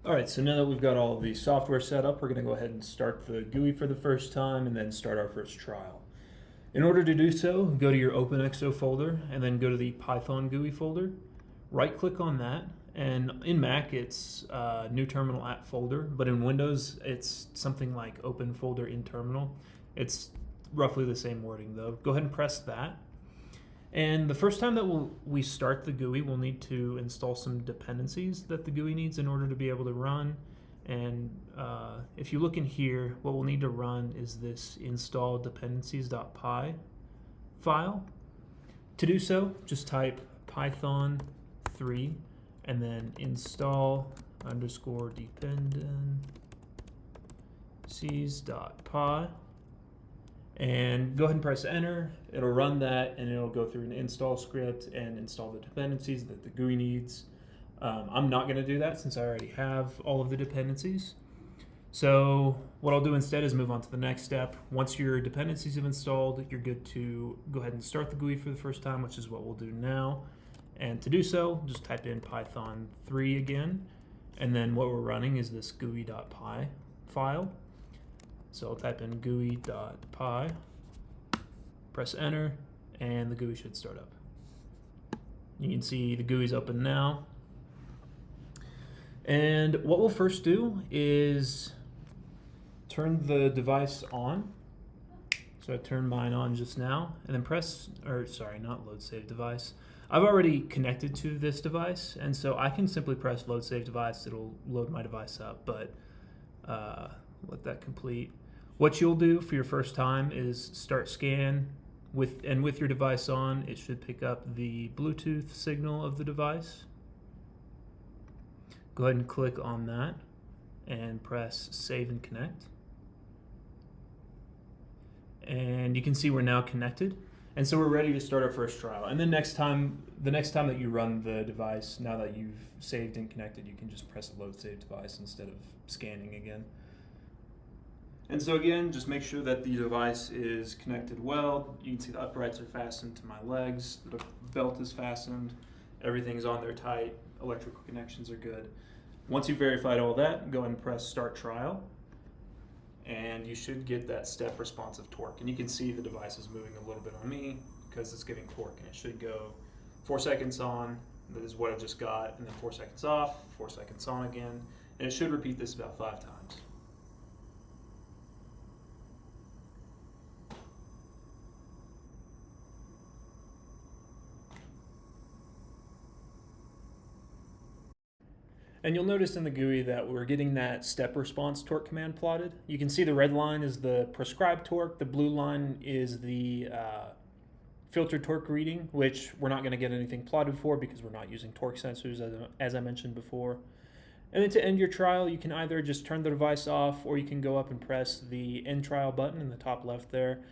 All right, so now that we've got all of the software set up, we're going to go ahead and start the GUI for the first time and then start our first trial. In order to do so, go to your OpenExo folder and then go to the Python GUI folder. Right-click on that, and in Mac it's New Terminal App Folder, but in Windows it's something like Open Folder in Terminal. It's roughly the same wording though. Go ahead and press that. And the first time that we start the GUI, we'll need to install some dependencies that the GUI needs in order to be able to run. And if you look in here, what we'll need to run is this install dependencies.py file. To do so, just type python 3 and then install underscore dependencies.py. And go ahead and press enter. It'll run that and it'll go through an install script and install the dependencies that the GUI needs. I'm not going to do that since I already have all of the dependencies. So what I'll do instead is move on to the next step. Once your dependencies have installed, you're good to go ahead and start the GUI for the first time, which is what we'll do now. And to do so, just type in python 3 again. And then what we're running is this GUI.py file. So I'll type in GUI.py, press enter, and the GUI should start up. You can see the GUI's open now. And what we'll first do is turn the device on. So I turned mine on just now, and then not load save device. I've already connected to this device, and so I can simply press load save device. It'll load my device up, but let that complete. What you'll do for your first time is start scan with your device on. It should pick up the Bluetooth signal of the device. Go ahead and click on that and press save and connect. And you can see we're now connected. And so we're ready to start our first trial. And then the next time that you run the device, now that you've saved and connected, you can just press the load save device instead of scanning again. And so again, just make sure that the device is connected well. You can see the uprights are fastened to my legs, the belt is fastened, everything's on there tight, electrical connections are good. Once you've verified all that, go ahead and press start trial, and you should get that step responsive torque. And you can see the device is moving a little bit on me because it's giving torque, and it should go 4 seconds on, that is what I just got, and then 4 seconds off, 4 seconds on again, and it should repeat this about 5 times. And you'll notice in the GUI that we're getting that step response torque command plotted. You can see the red line is the prescribed torque, the blue line is the filtered torque reading, which we're not going to get anything plotted for because we're not using torque sensors as I mentioned before. And then to end your trial, you can either just turn the device off or you can go up and press the end trial button in the top left there.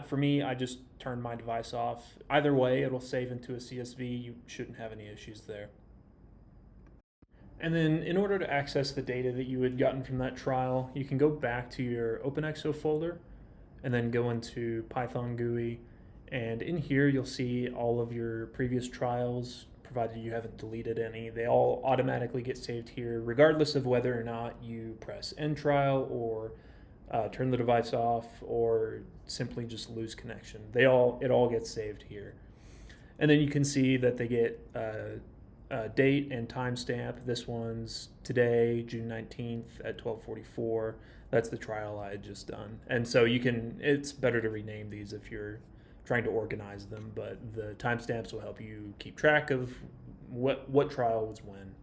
For me, I just turned my device off. Either way, it'll save into a CSV. You shouldn't have any issues there. And then in order to access the data that you had gotten from that trial, you can go back to your OpenExo folder and then go into Python GUI. And in here, you'll see all of your previous trials, provided you haven't deleted any. They all automatically get saved here, regardless of whether or not you press end trial or turn the device off or simply just lose connection. It all gets saved here. And then you can see that they get date and timestamp. This one's today, June 19th at 12:44. That's the trial I had just done. And so it's better to rename these if you're trying to organize them, but the timestamps will help you keep track of what trial was when.